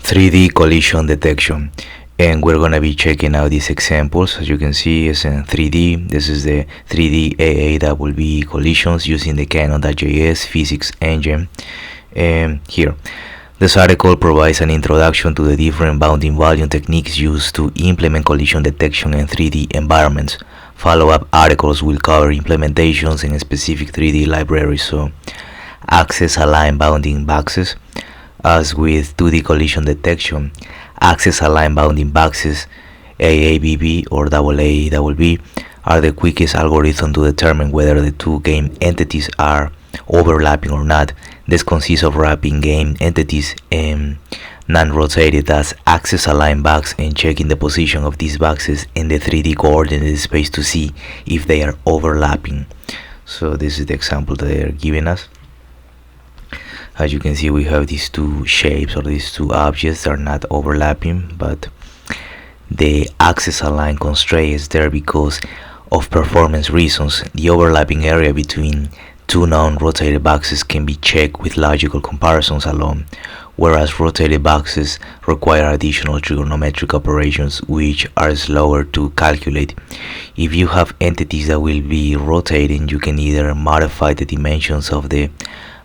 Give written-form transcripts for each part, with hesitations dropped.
3D collision detection, and we're going to be checking out these examples. As you can see, it's in 3D. This is the 3D AAWB collisions using the Canon.js physics engine. And here, this article provides an introduction to the different bounding volume techniques used to implement collision detection in 3D environments. Follow-up articles will cover implementations in specific 3D libraries, so access aligned bounding boxes. As with 2D collision detection, access aligned bounding boxes AABB or AABB are the quickest algorithm to determine whether the two game entities are overlapping or not. This consists of wrapping game entities and non-rotated as access aligned box and checking the position of these boxes in the 3D coordinate space to see if they are overlapping. So this is the example that they are giving us. As you can see, we have these two shapes or these two objects that are not overlapping, but the axis align constraint is there because of performance reasons. The overlapping area between two non-rotated boxes can be checked with logical comparisons alone, whereas rotated boxes require additional trigonometric operations which are slower to calculate. If you have entities that will be rotating, you can either modify the dimensions of the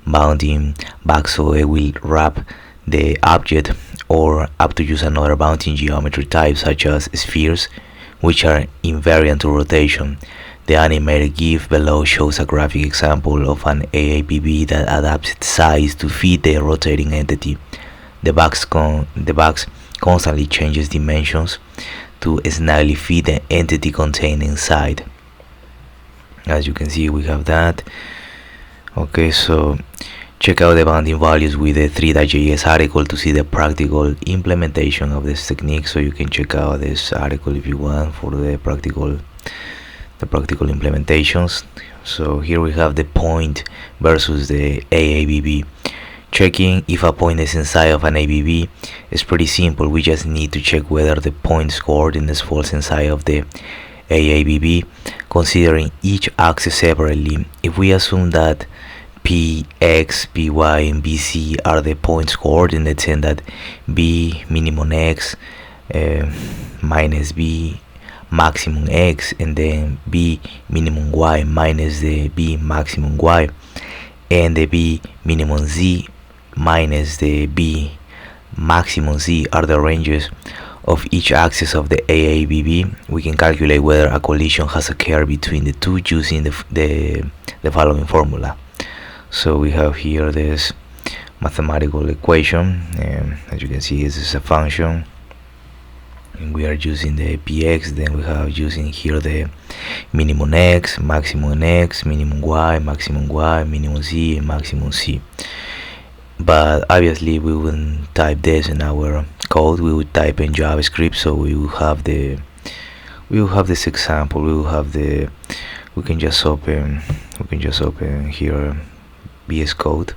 bounding box so it will wrap the object, or up to use another bounding geometry type such as spheres, which are invariant to rotation. The animated GIF below shows a graphic example of an AABB that adapts its size to fit the rotating entity. The box constantly changes dimensions to snugly fit the entity contained inside. As you can see, we have that. Okay, so check out the bounding values with the 3.js article to see the practical implementation of this technique. So you can check out this article if you want for the practical implementations. So here we have the point versus the AABB. Checking if a point is inside of an ABB is pretty simple. We just need to check whether the point's coordinates falls inside of the AABB, considering each axis separately. If we assume that Px, Py, and Bc are the point's coordinates, and that B minimum x minus B maximum x, and then B minimum y minus the B maximum y, and the B minimum z minus the B maximum z are the ranges of each axis of the AABB, we can calculate whether a collision has occurred between the two using the following formula. So we have here this mathematical equation, and as you can see, this is a function, and we are using the px. Then we have using here the minimum x, maximum x, minimum y, minimum z, and maximum z. But obviously we wouldn't type this in our code, we would type in JavaScript. So we will have this example. We can just open here VS Code,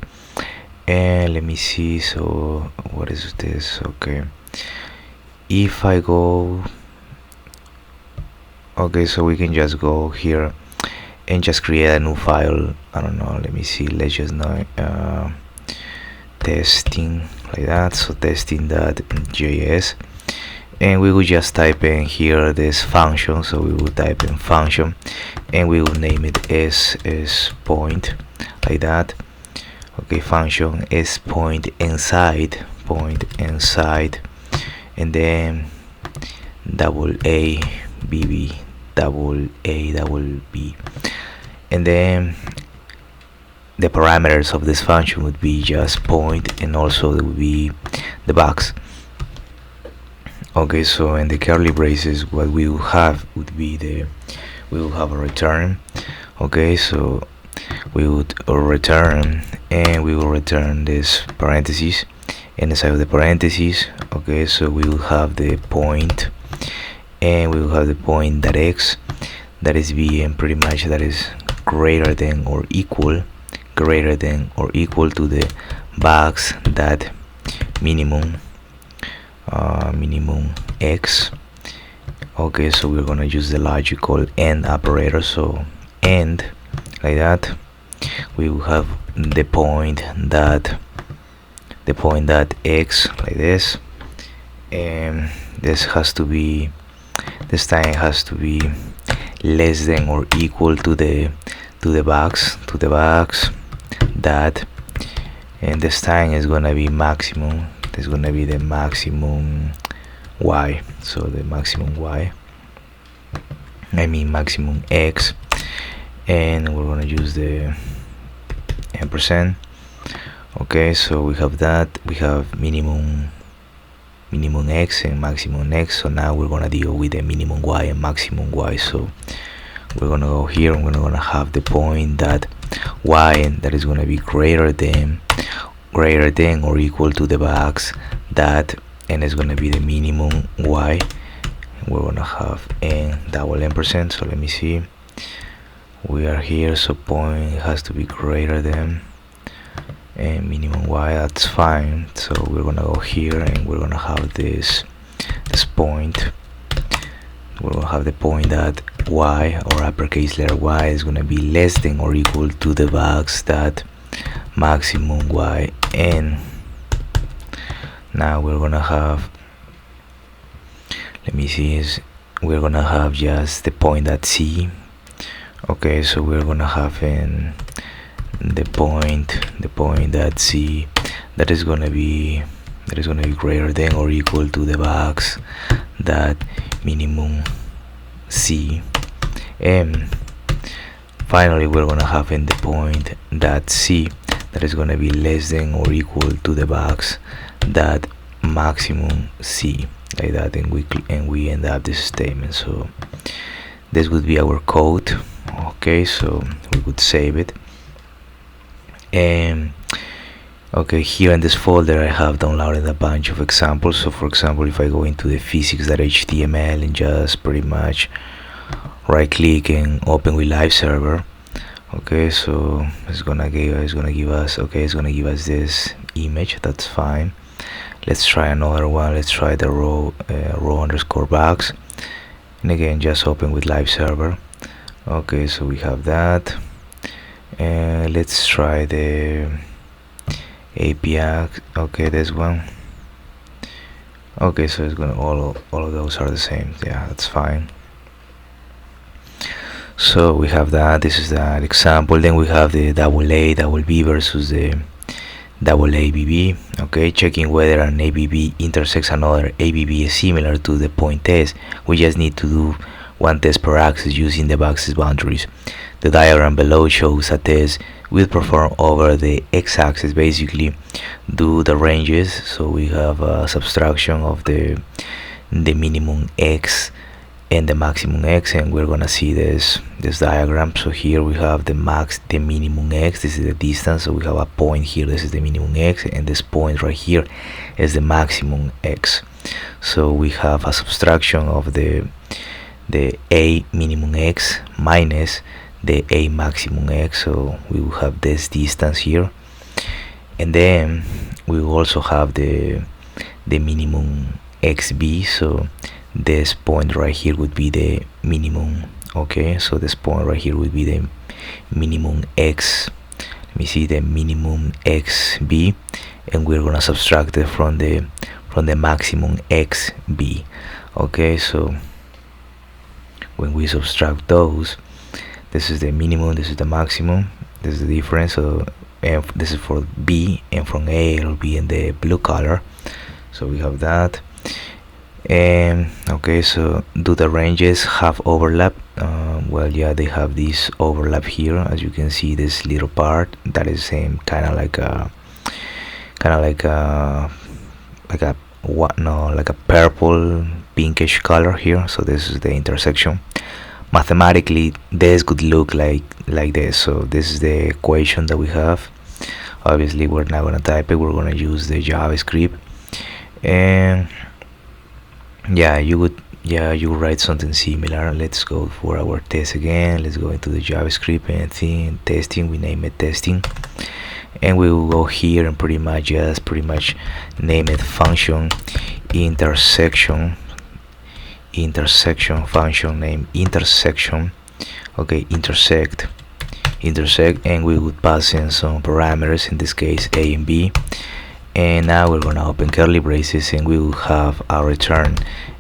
and let me see. So what is this? Okay, if I go, okay, so we can just go here and just create a new file. I don't know, let me see, let's just know testing, like that. So testing.js, and we will just type in here this function. So we will type in function, and we will name it as point, like that. Okay, function is point inside, and then double A B, and then the parameters of this function would be just point, and also there would be the box. Okay, so in the curly braces, what we will have would be we will have a return. Okay, so we would return, and we will return this parentheses, and inside of the parentheses, okay, so we will have the point, and we will have the point that x, that is b, and pretty much that is greater than or equal to the box that minimum x. Okay, so we're gonna use the logical AND operator. So AND, like that. We will have the point that x, like this, this time has to be less than or equal to the box that, and this time is gonna be maximum. This is gonna be the maximum y, so the maximum y, I mean maximum x, and we're gonna use the ampersand. Okay, so we have that, we have minimum x and maximum x. So now we're gonna deal with the minimum y and maximum y. So we're gonna go here and we're gonna have the point that y, and that is gonna be greater than or equal to the box that, and it's gonna be the minimum y. We're gonna have n double ampersand. So let me see, we are here, so point has to be greater than and minimum y. That's fine. So we're gonna go here and we're gonna have this point. We're gonna have the point that y, or uppercase letter y, is gonna be less than or equal to the box that maximum y. And now we're gonna have, let me see, is we're gonna have just the point at c. Okay, so we're gonna have in the point that c, that is gonna be greater than or equal to the box that minimum c. And finally we're gonna have in the point that c, that is gonna be less than or equal to the box that maximum c, like that, and we end up this statement. So this would be our code. Okay, so we could save it. And okay, here in this folder I have downloaded a bunch of examples. So for example, if I go into the physics.html and just pretty much right click and open with live server, okay, so it's gonna give us this image. That's fine. Let's try another one. Let's try the row underscore box, and again just open with live server. Okay, so we have that, and let's try the API. Okay, this one. Okay, so it's gonna all of those are the same. Yeah, that's fine. So we have that. This is that example. Then we have the AA versus the ABB. Okay, checking whether an ABB intersects another ABB is similar to the point test. We just need to do one test per axis using the box's boundaries. The diagram below shows a test we perform over the x-axis. Basically do the ranges. So we have a subtraction of the minimum x and the maximum x, and we're gonna see this diagram. So here we have the minimum x, this is the distance. So we have a point here, this is the minimum x, and this point right here is the maximum x. So we have a subtraction of the a minimum x minus the a maximum x. So we will have this distance here, and then we will also have the minimum xb. So this point right here would be the minimum. Okay, so this point right here would be the minimum x. Let me see, the minimum xb, and we're gonna subtract it from the maximum xb. Okay, so when we subtract those, this is the minimum, this is the maximum, this is the difference. So and this is for b, and from a it'll be in the blue color. So we have that. And okay, so do the ranges have overlap? Well, yeah, they have this overlap here. As you can see, this little part that is same kind of like a purple pinkish color here. So this is the intersection. Mathematically this could look like this. So this is the equation that we have. Obviously we're not going to type it, we're going to use the JavaScript. And yeah, you would write something similar. Let's go for our test again. Let's go into the JavaScript and testing. We name it testing, and we will go here and pretty much name it function intersection function name intersection. Okay, intersect, and we would pass in some parameters, in this case a and b, And now we're gonna open curly braces and we will have a return,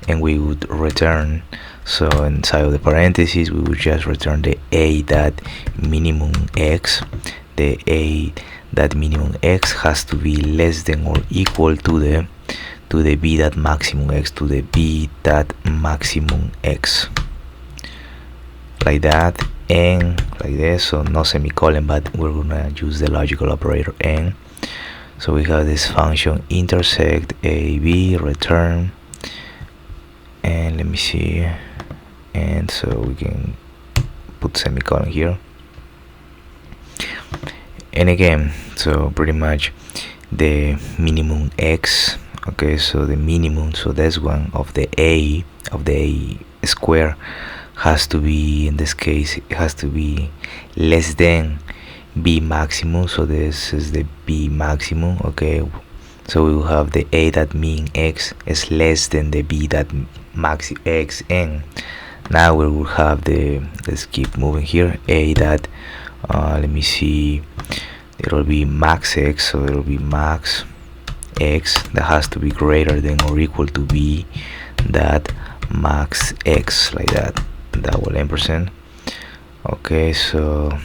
and we would return, so inside of the parentheses we would just return the a dot minimum x. The a dot minimum x has to be less than or equal to the b dot maximum x, to the b dot maximum x, like that, and like this. So no semicolon, but we're gonna use the logical operator and. So we have this function intersect a b return, and let me see, and so we can put semicolon here. And again, so pretty much the minimum x, okay, so the minimum, so this one of the a square has to be, in this case it has to be less than b maximum, so this is the b maximum, okay. So we will have the a dot min x is less than the b dot max x, and now we will have the, let's keep moving here, a dot let me see, it will be max x, so it will be max x that has to be greater than or equal to b dot max x, like that, double ampersand. Okay, so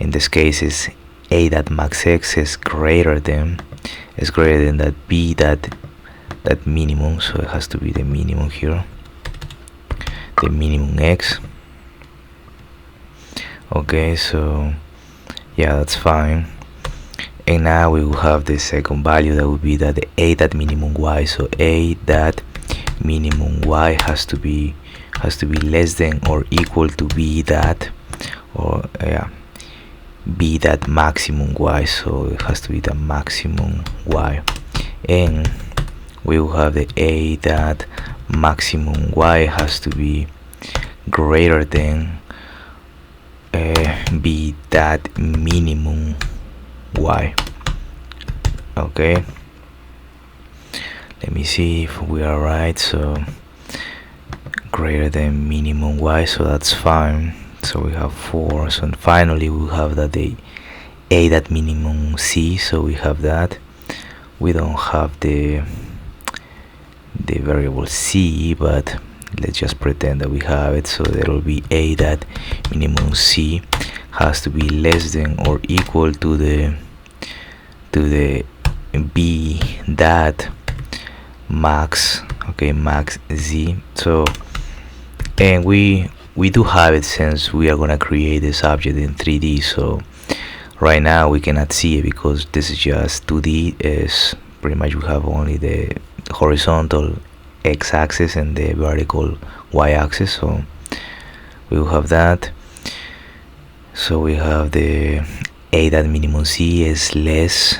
in this case is a dot max x is greater than that b dot that minimum, so it has to be the minimum here, the minimum x. Okay, so yeah, that's fine. And now we will have the second value, that would be that the a dot minimum y, so a dot minimum y has to be less than or equal to b dot, or b dot maximum y, so it has to be the maximum y. And we will have the a dot maximum y has to be greater than b dot minimum y. Okay, let me see if we are right. So greater than minimum y, so that's fine. So we have 4. So finally we have that the a dot minimum c, so we have that. We don't have the variable c, but let's just pretend that we have it. So there will be a dot minimum c has to be less than or equal to the b dot max, okay, max z. So, and we do have it, since we are gonna create this object in 3D. So right now we cannot see it because this is just 2D. Is pretty much we have only the horizontal x-axis and the vertical y-axis. So we will have that. So we have the a dot minimum c is less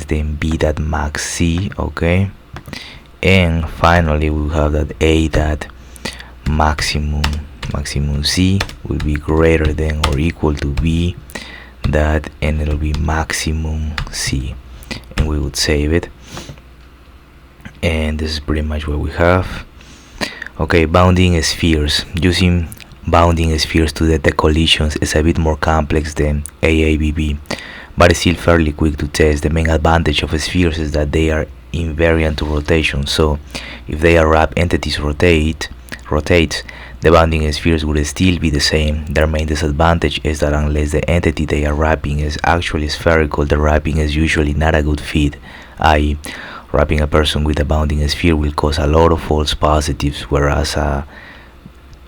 than b dot max c, okay. And finally we have that a dot maximum z will be greater than or equal to b dot, and it'll be maximum c, and we would save it. And this is pretty much what we have. Okay, bounding spheres. Using bounding spheres to detect collisions is a bit more complex than AABB, but it's still fairly quick to test. The main advantage of spheres is that they are invariant to rotation, so if they are wrapped entities rotates, the bounding spheres would still be the same. Their main disadvantage is that unless the entity they are wrapping is actually spherical, the wrapping is usually not a good fit, i.e. wrapping a person with a bounding sphere will cause a lot of false positives, whereas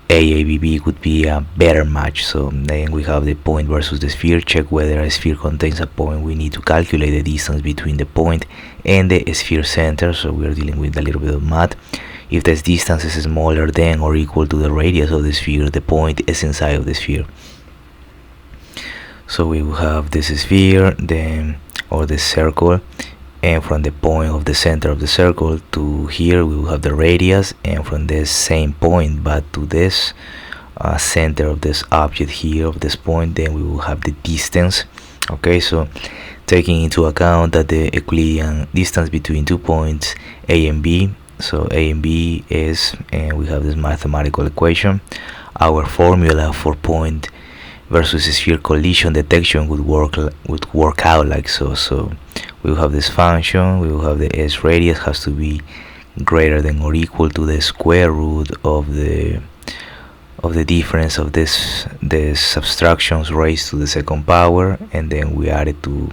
AABB could be a better match. So then we have the point versus the sphere. Check whether a sphere contains a point. We need to calculate the distance between the point and the sphere center, so we are dealing with a little bit of math. If this distance is smaller than or equal to the radius of the sphere, the point is inside of the sphere. So we will have this sphere, then, or the circle, and from the point of the center of the circle to here we will have the radius, and from this same point but to this center of this object here, of this point, then we will have the distance. Okay, so taking into account that the Euclidean distance between 2 points A and B, so A and B is, and we have this mathematical equation, our formula for point versus sphere collision detection would work out like so. So we will have this function, we will have the s radius has to be greater than or equal to the square root of the difference of this subtractions raised to the second power, and then we add it to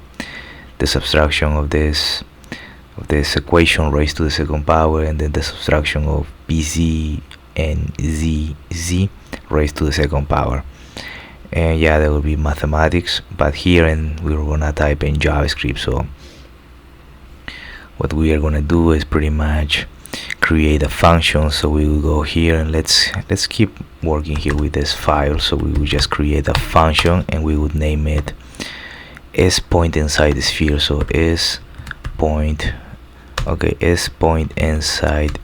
the subtraction of this equation raised to the second power, and then the subtraction of bz and zz raised to the second power. And yeah, that will be mathematics, but here and we're gonna type in JavaScript. So what we are gonna do is pretty much create a function. So we will go here and let's keep working here with this file. So we will just create a function and we would name it s point inside the sphere. So s point inside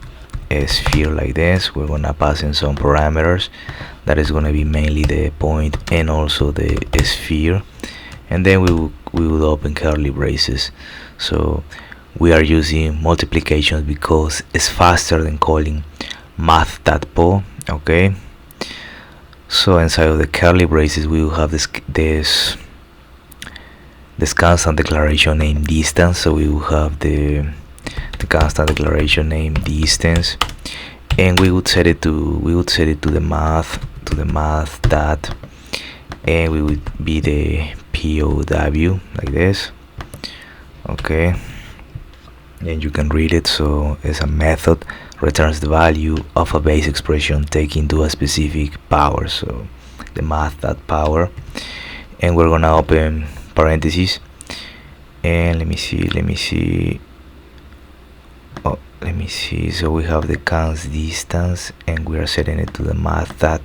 a sphere like this. We're gonna pass in some parameters that is gonna be mainly the point and also the sphere, and then we will open curly braces. So we are using multiplications because it's faster than calling math.po. Okay, so inside of the curly braces we will have this constant declaration named distance. So we will have the constant declaration named distance, and we would set it to the math dot, and we would be the POW like this. Okay, and you can read it. So it's a method returns the value of a base expression taken to a specific power, so the math.power, and we're gonna open parentheses, and let me see, so we have the const distance and we are setting it to the math dot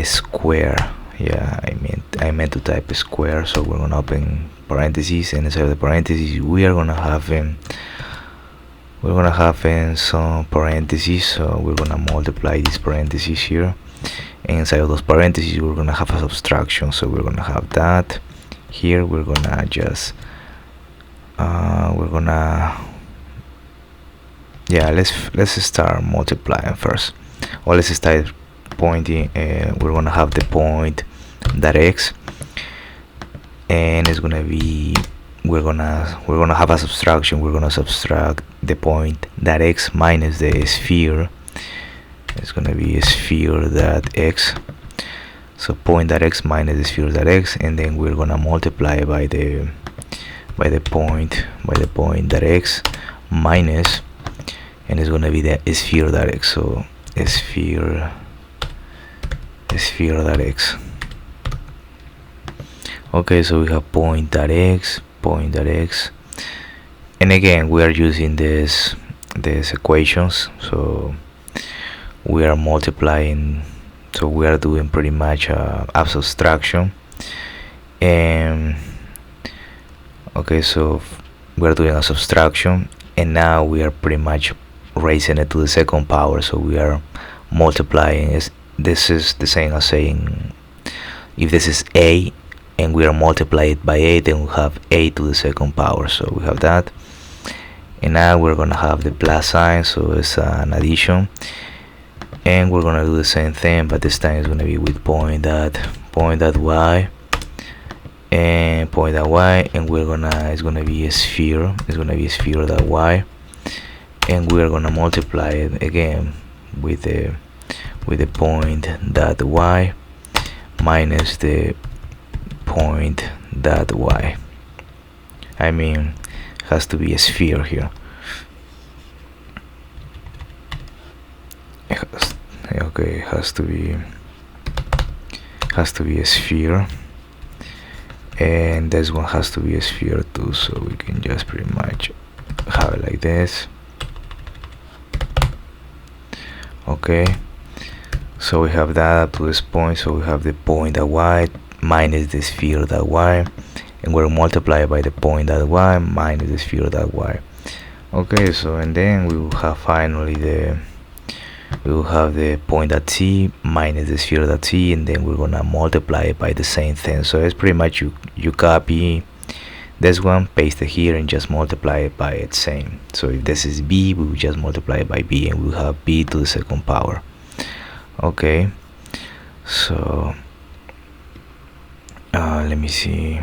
square. Yeah, I meant to type square. So we're gonna open parentheses, and inside of the parentheses we are gonna have some parentheses. So we're gonna multiply these parentheses here, and inside of those parentheses we're gonna have a subtraction. So we're gonna have that here. We're gonna just let's start multiplying first, or let's start pointing. We're gonna have the point that x, and it's gonna be we're gonna have a subtraction. We're gonna subtract the point that x minus the sphere. It's gonna be a sphere that x. So point that x minus the sphere that x, and then we're gonna multiply by the point that x minus, and it's gonna be the sphere that x. So sphere that x. Okay, so we have point that x, and again we are using these equations. So we are multiplying, so we are doing pretty much a subtraction. And okay, so we're doing a subtraction, and now we are pretty much raising it to the second power. So we are multiplying. This is the same as saying if this is a and we are multiplied by a, then we have a to the second power. So we have that, and now we're gonna have the plus sign, so it's an addition, and we're gonna do the same thing, but this time it's gonna be with point that y and point that y, and it's gonna be a sphere. It's gonna be a sphere that y, and we're gonna multiply it again with the point that y minus the point that y. Has to be a sphere here. Okay, has to be a sphere, and this one has to be a sphere too. So we can just pretty much have it like this. Okay, so we have that up to this point. So we have the point that y minus the sphere that y, and we're multiplied by the point that y minus the sphere that y. Okay, so and then we will have finally the point at t minus the sphere at t, and then we're gonna multiply it by the same thing. So it's pretty much you copy this one, paste it here and just multiply it by its same. So if this is b, we will just multiply it by b and we'll have b to the second power. Okay, so let me see,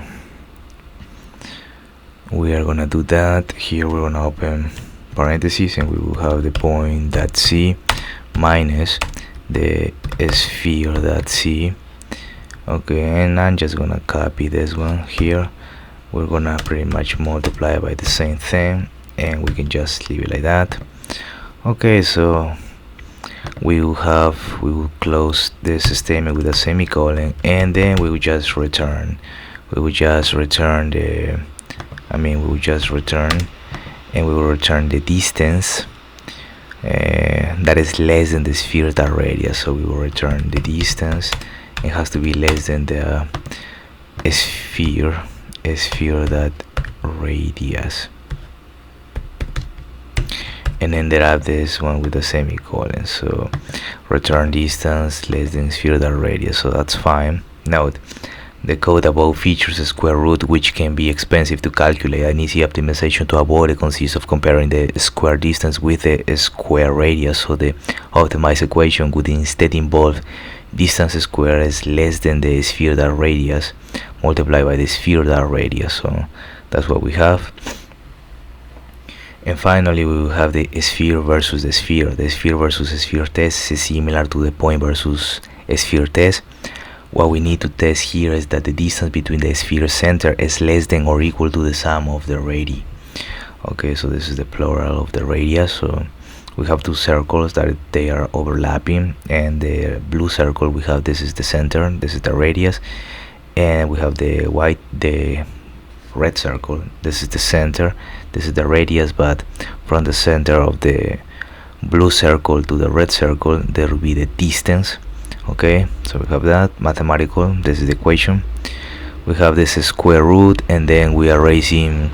we are gonna do that. Here we're gonna open parentheses and we will have the point that c minus the sphere that c. Okay, and I'm just gonna copy this one here. We're gonna pretty much multiply by the same thing and we can just leave it like that. Okay, so we will close this statement with a semicolon, and then we will just return and we will return the distance that is less than the sphere that radius. So we will return the distance. It has to be less than the sphere that radius, and then there have this one with a semicolon. So return distance less than sphere that radius. So that's fine. Note, the code above features a square root, which can be expensive to calculate. An easy optimization to avoid it consists of comparing the square distance with the square radius. So the optimized equation would instead involve distance squared is less than the sphere that radius multiplied by the sphere that radius. So that's what we have. And finally we will have the sphere versus the sphere. The sphere versus sphere test is similar to the point versus sphere test. What we need to test here is that the distance between the sphere center is less than or equal to the sum of the radii. Okay, so this is the plural of the radius. So we have two circles that they are overlapping, and the blue circle we have, this is the center, this is the radius, and we have the red circle, this is the center, this is the radius, but from the center of the blue circle to the red circle there will be the distance. Okay, so we have that mathematical, this is the equation. We have this square root, and then we are raising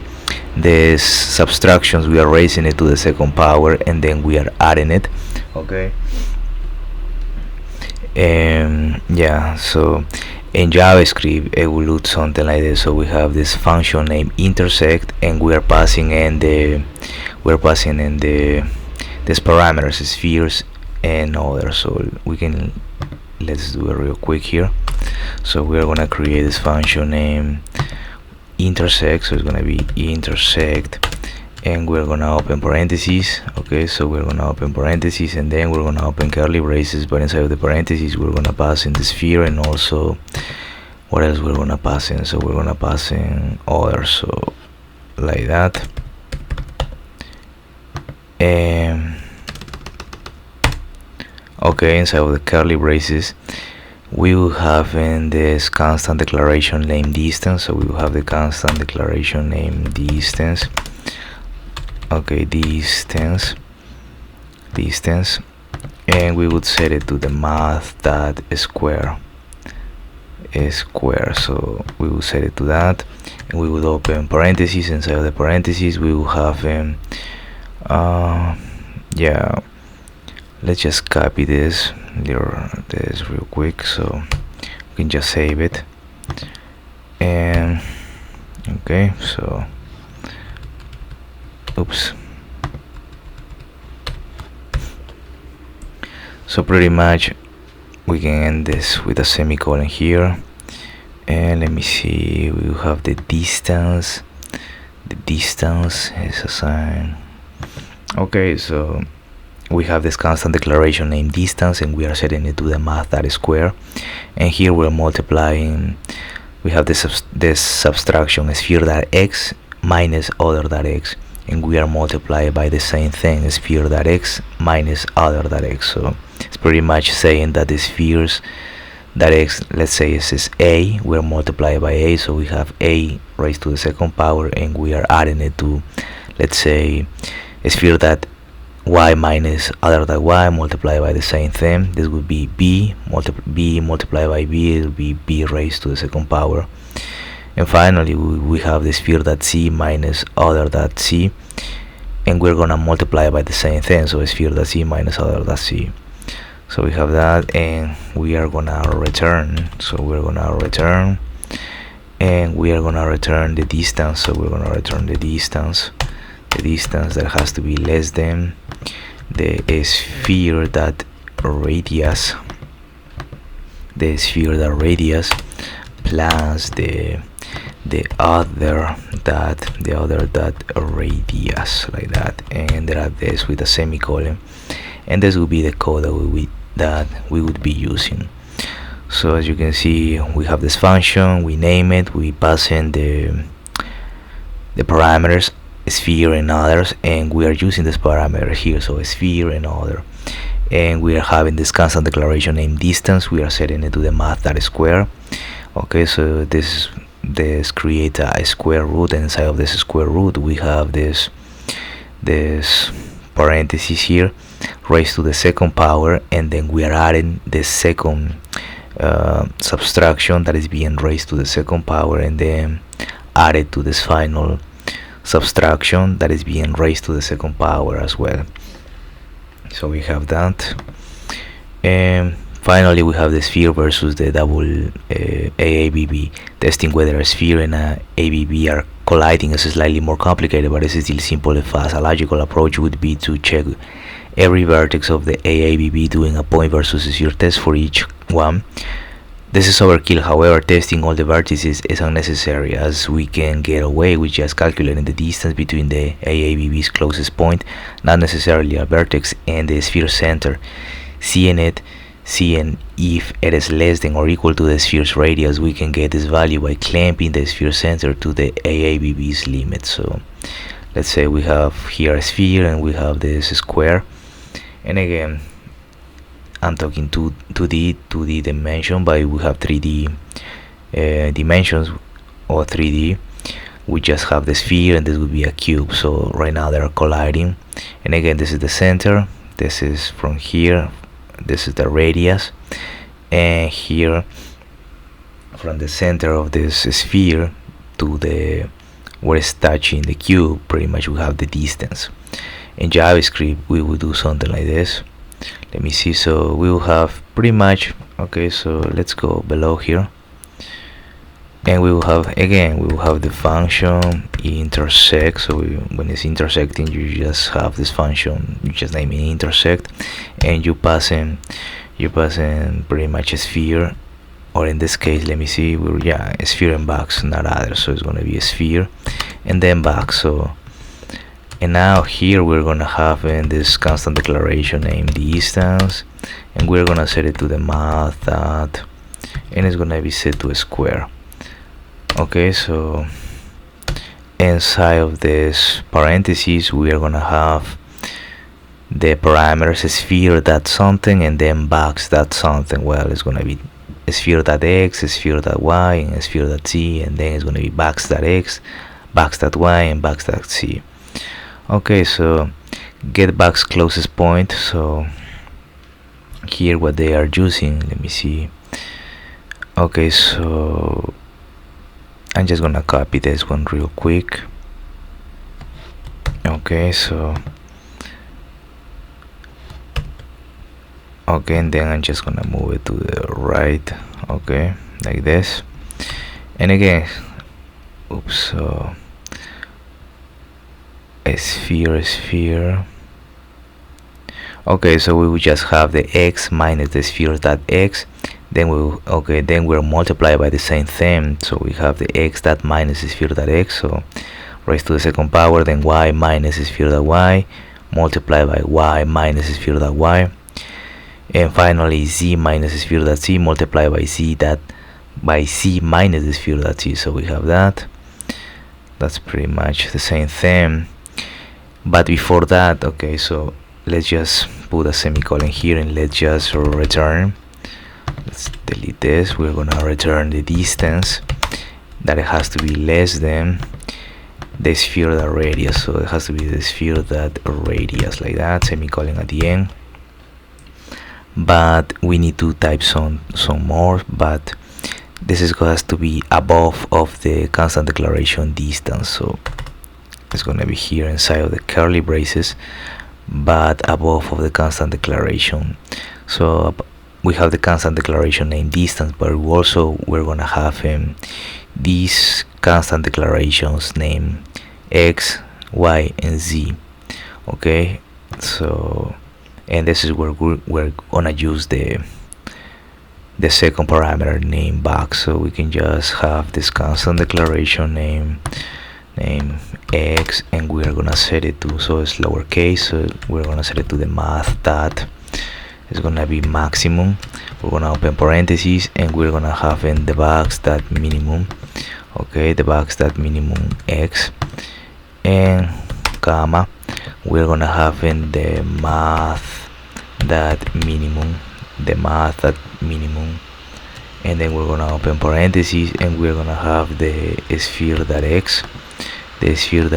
this subtractions, we are raising it to the second power, and then we are adding it. Okay, yeah, so in JavaScript it will look something like this. So we have this function named intersect, and we are passing in this parameters, spheres and others. So we can, let's do it real quick here. So we are gonna create this function named intersect. So it's gonna be intersect, and we're gonna open parentheses. Okay, so we're gonna open parentheses, and then we're gonna open curly braces, but inside of the parentheses we're gonna pass in the sphere, and also what else we're gonna pass in. So we're gonna pass in others, so like that. Okay, inside of the curly braces we will have in this constant declaration named distance. So we will have the constant declaration named distance. Okay, distance, and we would set it to the math that square. So we will set it to that, and we would open parentheses. Inside of the parentheses we will have yeah, let's just copy this real quick so we can just save it. And okay, so oops, so pretty much we can end this with a semicolon here. And let me see, we will have the distance is assigned. Okay, so we have this constant declaration named distance, and we are setting it to the math that is square. And here we're multiplying, we have this subtraction sphere that x minus other that x, and we are multiplied by the same thing, sphere that x minus other that x. So it's pretty much saying that the spheres that x, let's say this is a, we're multiplied by a, so we have a raised to the second power, and we are adding it to, let's say, a sphere that y minus other that y multiplied by the same thing. This would be b multiplied by b, it will be b raised to the second power. And finally we have the sphere that c minus other that c, and we're gonna multiply by the same thing, so sphere that c minus other that c. So we have that, and we are gonna return. So we're gonna return, and we are gonna return the distance. So we're gonna return the distance that has to be less than the sphere that radius plus the other that radius, like that, and there are this with a semicolon, and this will be the code that we would be using. So as you can see, we have this function, we name it, we pass in the parameters sphere and others, and we are using this parameter here, so sphere and other, and we are having this constant declaration named distance. We are setting it to the math.square. Okay, so this creates a square root, and inside of this square root we have this parenthesis here, raised to the second power, and then we are adding the second subtraction that is being raised to the second power, and then added to this final subtraction that is being raised to the second power as well. So we have that, and finally we have the sphere versus the double AABB, testing whether a sphere and a ABB are colliding. Is slightly more complicated, but it's still simple and fast. A logical approach would be to check every vertex of the AABB, doing a point versus sphere test for each one. This is overkill. However, testing all the vertices is unnecessary, as we can get away with just calculating the distance between the AABB's closest point, not necessarily a vertex, and the sphere center. Seeing if it is less than or equal to the sphere's radius, we can get this value by clamping the sphere center to the AABB's limit. So let's say we have here a sphere and we have this square, and again I'm talking 2D dimension, but we have 3D dimensions, or 3D. We just have the sphere, and this would be a cube. So right now they are colliding, and again this is the center, this is from here, this is the radius, and here from the center of this sphere to the where it's touching the cube, pretty much we have the distance. In JavaScript we will do something like this. Let me see. So we will have pretty much, okay, so let's go below here, and we will have the function intersect. So when it's intersecting, you just have this function, you just name it intersect, and you pass in pretty much a sphere, or in this case, let me see, a sphere and box, not other. So it's going to be a sphere and then box. So, and now here we're gonna have in this constant declaration named distance, and we're gonna set it to the math that, and it's gonna be set to a square. Okay, so inside of this parentheses we are gonna have the parameters sphere that something, and then box that something. Well, it's gonna be sphere.x, sphere.y, and sphere.z, and then it's gonna be box.x, box.y, and box.z. Okay, so get box closest point. So here what they are using, let me see. Okay, so I'm just gonna copy this one real quick. Okay, so okay, and then I'm just gonna move it to the right, okay, like this. And again, oops, so a sphere. Okay, so we will just have the x minus the sphere.x, then we're multiplied by the same thing. So we have the x that minus the sphere.x, so raised to the second power, then y minus the sphere.y multiplied by y minus the sphere.y, and finally z minus the sphere.z multiplied by z minus the sphere.z. So we have that's pretty much the same thing. But before that, okay, so let's just put a semicolon here, and let's just return, let's delete this, we're gonna return the distance that it has to be less than the sphere that radius. So it has to be the sphere that radius, like that, semicolon at the end. But we need to type some more, but this is has to be above of the constant declaration distance. So it's going to be here inside of the curly braces, but above of the constant declaration. So we have the constant declaration named distance, but we're going to have these constant declarations named x, y, and z. Okay, so, and this is where we're gonna use the second parameter named box. So we can just have this constant declaration name x, and we're gonna set it to, so it's lowercase, so we're gonna set it to the math dot, it's gonna be maximum. We're gonna open parentheses, and we're gonna have in the box dot minimum. Okay, the box dot minimum x, and comma, we're gonna have in the math dot minimum, and then we're gonna open parentheses, and we're gonna have the sphere dot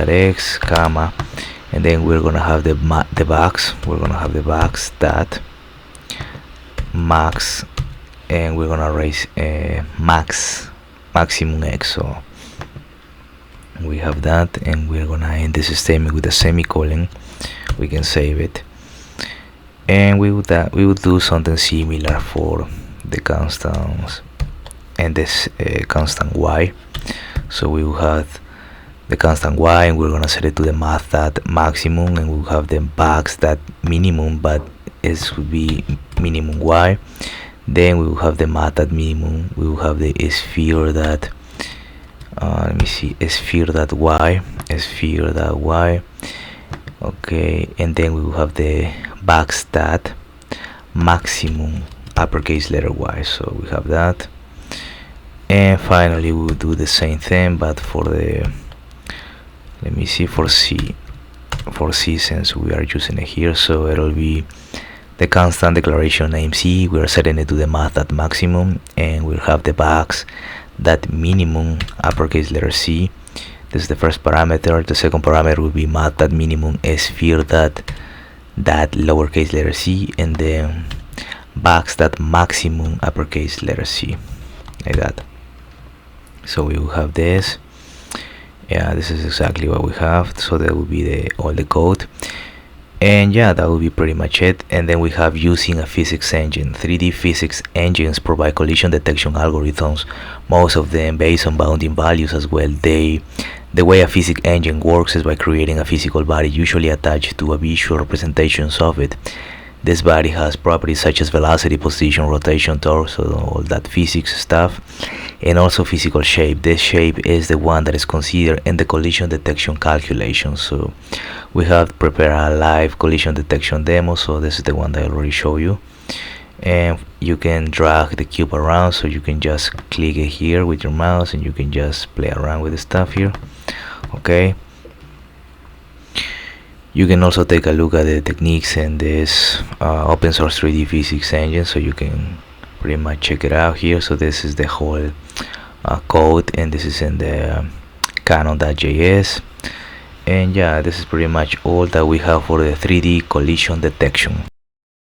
x, comma, and then we're gonna have the box, we're gonna have the box dot max, and we're gonna raise maximum x. So we have that, and we're gonna end this statement with a semicolon. We can save it, and we would do something similar for the constants and this constant y. So we will have the constant y, and we're gonna set it to the math dot maximum, and we'll have the box dot minimum, but it would be minimum y. Then we will have the math dot minimum, we will have the sphere dot sphere dot y, okay, and then we will have the box dot maximum, uppercase letter y. So we have that, and finally we will do the same thing, but for the, let me see, for c, since we are using it here, so it'll be the constant declaration name c, we are setting it to the math dot maximum, and we'll have the box dot minimum, uppercase letter c. This is the first parameter. The second parameter will be math dot minimum sphere dot lowercase letter c, and then box dot maximum, uppercase letter c, like that. So we will have this. Yeah, this is exactly what we have. So that will be all the code, and yeah, that will be pretty much it. And then we have using a physics engine. 3D physics engines provide collision detection algorithms, most of them based on bounding values as well. The way a physics engine works is by creating a physical body, usually attached to a visual representation of it. This body has properties such as velocity, position, rotation, torque, so all that physics stuff, and also physical shape. This shape is the one that is considered in the collision detection calculation. So we have prepared a live collision detection demo, so this is the one that I already showed you, and you can drag the cube around, so you can just click it here with your mouse, and you can just play around with the stuff here. Okay, you can also take a look at the techniques in this open source 3D physics engine, so you can pretty much check it out here. So this is the whole code, and this is in the canon.js, and yeah, this is pretty much all that we have for the 3D collision detection.